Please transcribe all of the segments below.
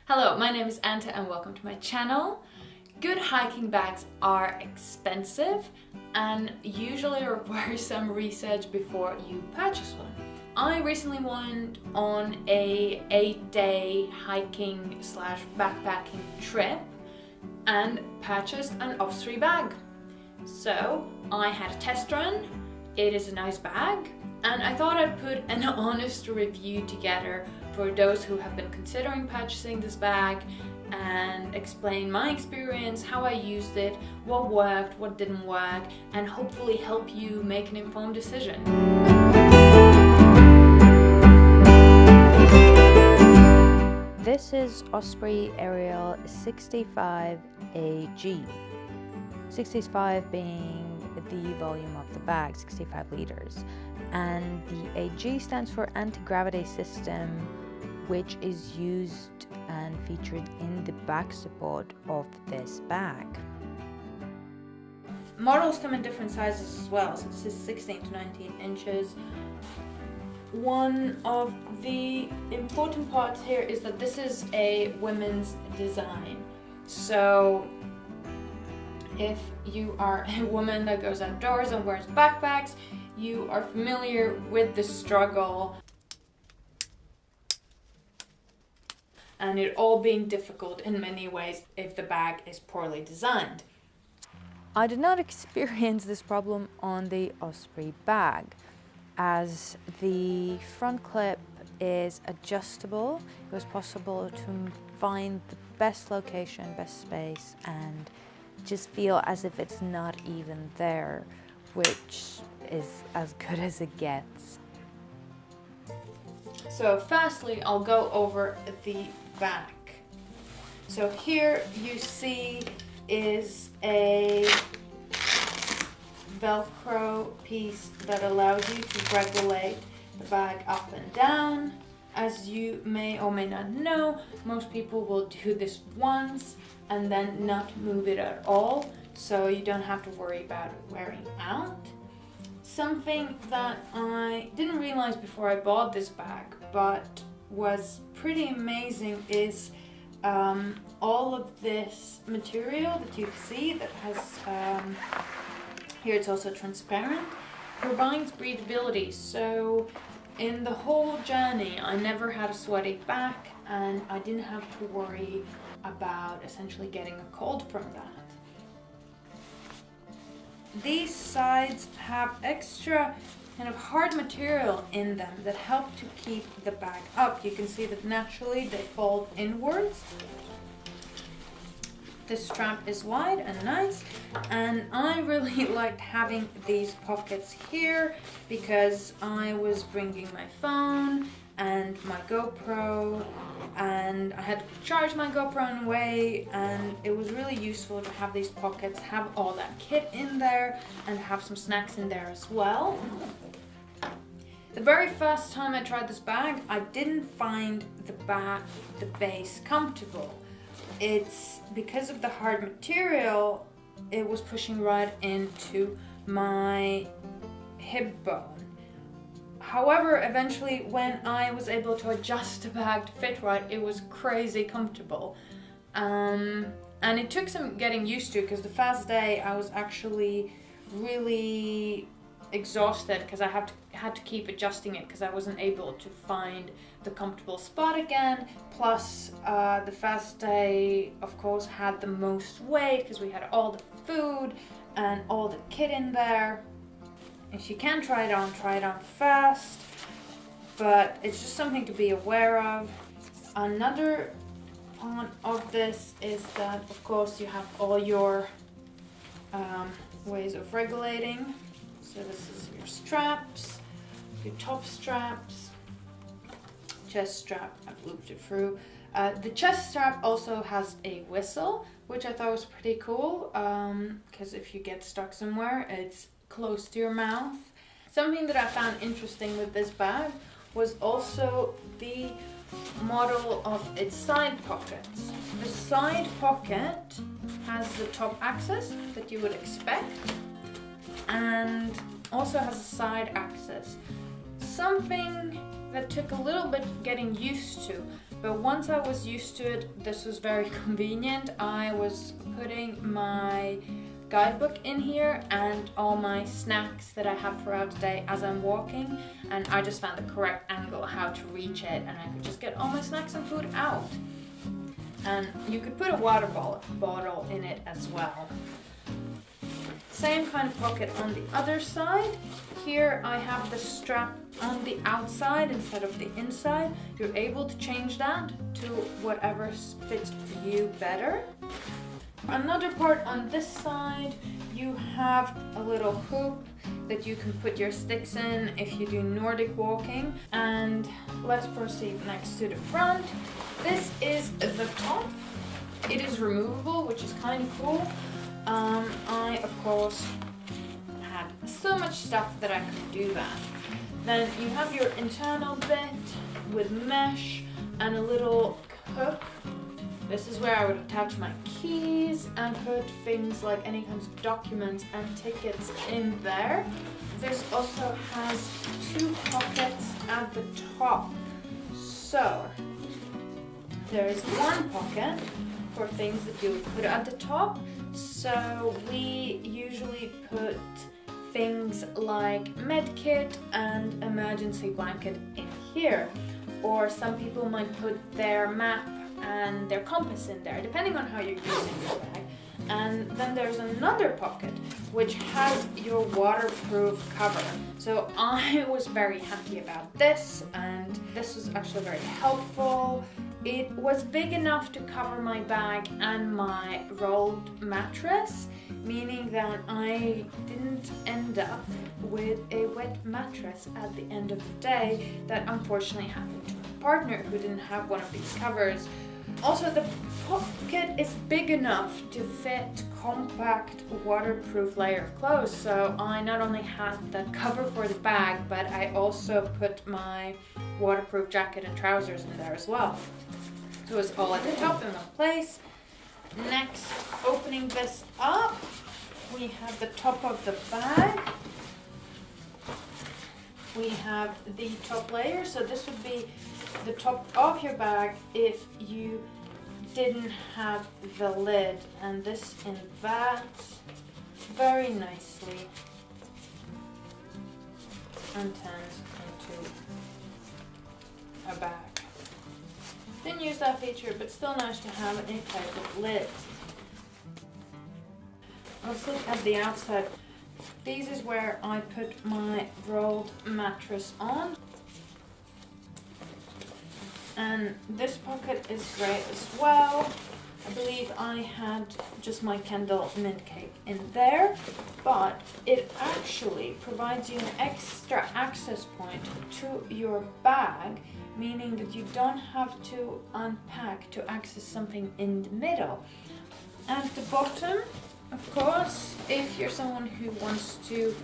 Hello, my name is Anta and welcome to my channel. Good hiking bags are expensive and usually require some research before you purchase one. I recently went on a 8-day hiking / backpacking trip and purchased an Osprey bag. So I had a test run, it is a nice bag, and I thought I'd put an honest review together for those who have been considering purchasing this bag and explain my experience, how I used it, what worked, what didn't work, and hopefully help you make an informed decision. This is Osprey Ariel 65 AG. 65 being the volume of the bag, 65 liters. And the AG stands for anti-gravity system, which is used and featured in the back support of this bag. Models come in different sizes as well, so this is 16 to 19 inches. One of the important parts here is that this is a women's design. So if you are a woman that goes outdoors and wears backpacks, you are familiar with the struggle and it all being difficult in many ways if the bag is poorly designed. I did not experience this problem on the Osprey bag, as the front clip is adjustable. It was possible to find the best location, best space, and just feel as if it's not even there, which is as good as it gets. So firstly, I'll go over the back. So here you see is a Velcro piece that allows you to regulate the bag up and down. As you may or may not know, most people will do this once and then not move it at all, so you don't have to worry about it wearing out. Something that I didn't realize before I bought this bag, but was pretty amazing, is all of this material that you see that has, here it's also transparent, provides breathability. So in the whole journey, I never had a sweaty back and I didn't have to worry about essentially getting a cold from that. These sides have extra kind of hard material in them that help to keep the bag up. You can see that naturally they fold inwards. The strap is wide and nice, and I really liked having these pockets here because I was bringing my phone and my GoPro, and I had to charge my GoPro in a way, and it was really useful to have these pockets, have all that kit in there, and have some snacks in there as well. The very first time I tried this bag, I didn't find the base comfortable. It's because of the hard material, it was pushing right into my hip bone. However, eventually when I was able to adjust the bag to fit right, it was crazy comfortable. And it took some getting used to, because the first day I was actually really exhausted because I had to keep adjusting it because I wasn't able to find the comfortable spot again. Plus the first day of course had the most weight because we had all the food and all the kit in there. If you can try it on first, but it's just something to be aware of. Another part of this is that of course you have all your ways of regulating. So this is your straps, your top straps, chest strap, I've looped it through. The chest strap also has a whistle, which I thought was pretty cool, because if you get stuck somewhere, it's close to your mouth. Something that I found interesting with this bag was also the model of its side pockets. The side pocket has the top access that you would expect, and also has a side access. Something that took a little bit getting used to, But once I was used to it, this was very convenient. I was putting my guidebook in here and all my snacks that I have throughout the day as I'm walking, and I just found the correct angle how to reach it, and I could just get all my snacks and food out. And you could put a water bottle in it as well. Same kind of pocket on the other side. Here I have the strap on the outside instead of the inside. You're able to change that to whatever fits you better. Another part on this side, you have a little hoop that you can put your sticks in if you do Nordic walking. And let's proceed next to the front. This is the top. It is removable, which is kind of cool. I, of course, had so much stuff that I could do that. Then you have your internal bit with mesh and a little hook. This is where I would attach my keys and put things like any kinds of documents and tickets in there. This also has 2 pockets at the top. So there's one pocket for things that you would put at the top. So we usually put things like medkit and emergency blanket in here. Or some people might put their map and their compass in there, depending on how you're using your bag. And then there's another pocket which has your waterproof cover. So I was very happy about this, and this was actually very helpful. It was big enough to cover my bag and my rolled mattress, meaning that I didn't end up with a wet mattress at the end of the day. That unfortunately happened to my partner who didn't have one of these covers. Also, the pocket is big enough to fit compact waterproof layer of clothes, so I not only had the cover for the bag, but I also put my waterproof jacket and trousers in there as well. So it's all at the top in one place. Next, opening this up, we have the top of the bag. We have the top layer, so this would be the top of your bag if you didn't have the lid, and this invats very nicely and turns into a bag. Didn't use that feature, but still nice to have any type of lid. Let's look at the outside. This is where I put my rolled mattress on. And this pocket is great as well. I believe I had just my Kendall mint cake in there, but it actually provides you an extra access point to your bag, meaning that you don't have to unpack to access something in the middle. At the bottom, of course, if you're someone who wants to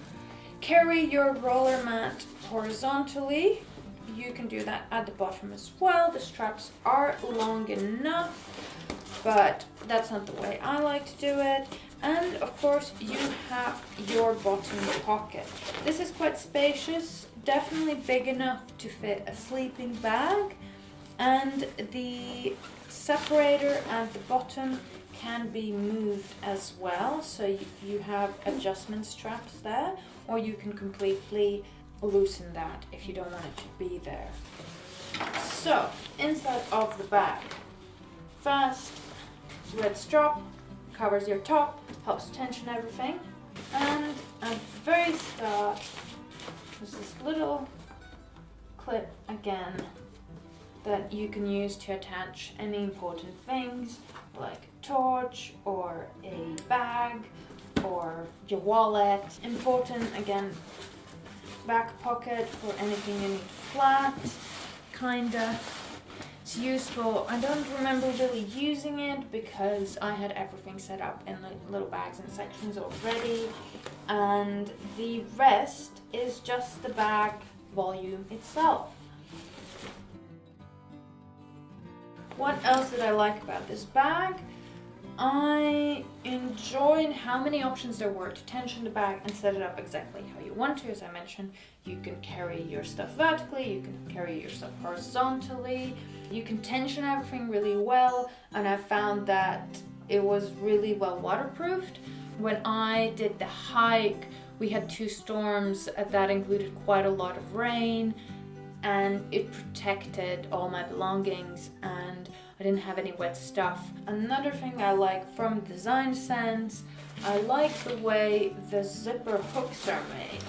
carry your roller mat horizontally, you can do that at the bottom as well. The straps are long enough, but that's not the way I like to do it. And of course, you have your bottom pocket. This is quite spacious, definitely big enough to fit a sleeping bag. And the separator at the bottom can be moved as well. So you have adjustment straps there, or you can completely loosen that if you don't want it to be there. So, inside of the bag. First, red strap covers your top, helps tension everything. And at the very start, there's this little clip again that you can use to attach any important things like a torch or a bag or your wallet. Important, again, back pocket for anything you need flat, kinda. It's useful. I don't remember really using it because I had everything set up in little bags and sections already, and the rest is just the bag volume itself. What else did I like about this bag? I enjoyed how many options there were to tension the bag and set it up exactly how you want to. As I mentioned, you can carry your stuff vertically, you can carry your stuff horizontally, you can tension everything really well, and I found that it was really well waterproofed. When I did the hike, we had 2 storms that included quite a lot of rain, and it protected all my belongings and I didn't have any wet stuff. Another thing I like from design sense, I like the way the zipper hooks are made.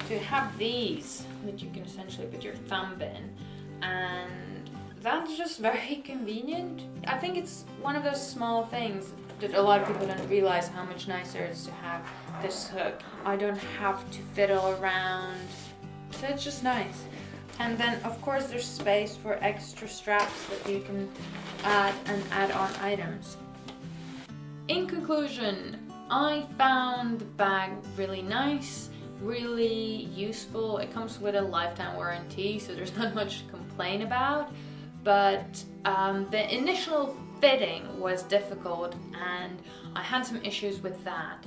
To have these that you can essentially put your thumb in, and that's just very convenient. I think it's one of those small things that a lot of people don't realize how much nicer it is to have this hook. I don't have to fiddle around, so it's just nice. And then of course there's space for extra straps that you can add and add on items. In conclusion, I found the bag really nice, really useful. It comes with a lifetime warranty, so there's not much to complain about, but the initial fitting was difficult and I had some issues with that.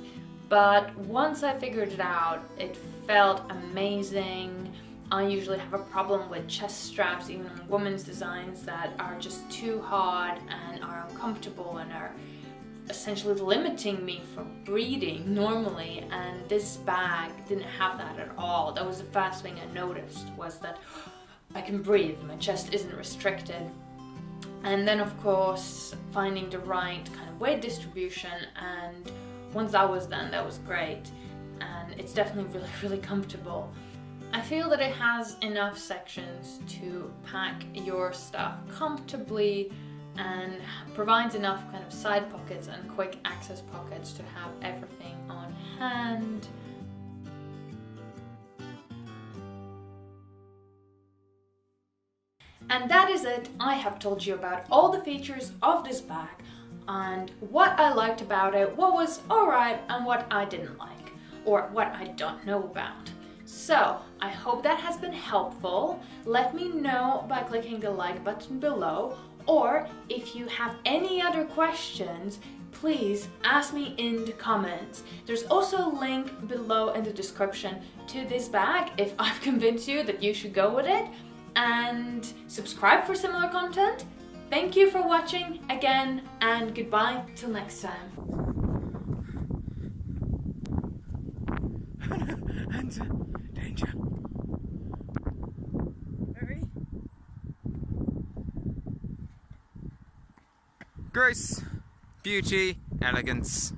But once I figured it out, it felt amazing. I usually have a problem with chest straps, even on women's designs, that are just too hard and are uncomfortable and are essentially limiting me from breathing normally, and this bag didn't have that at all. That was the first thing I noticed, was that I can breathe, my chest isn't restricted. And then of course finding the right kind of weight distribution, and once that was done, that was great, and it's definitely really comfortable. I feel that it has enough sections to pack your stuff comfortably and provides enough kind of side pockets and quick access pockets to have everything on hand. And that is it. I have told you about all the features of this bag and what I liked about it, what was alright and what I didn't like, or what I don't know about. So, I hope that has been helpful. Let me know by clicking the like button below, or if you have any other questions, please ask me in the comments. There's also a link below in the description to this bag if I've convinced you that you should go with it, and subscribe for similar content. Thank you for watching again, and goodbye till next time. And danger. Ready? Grace, beauty, elegance.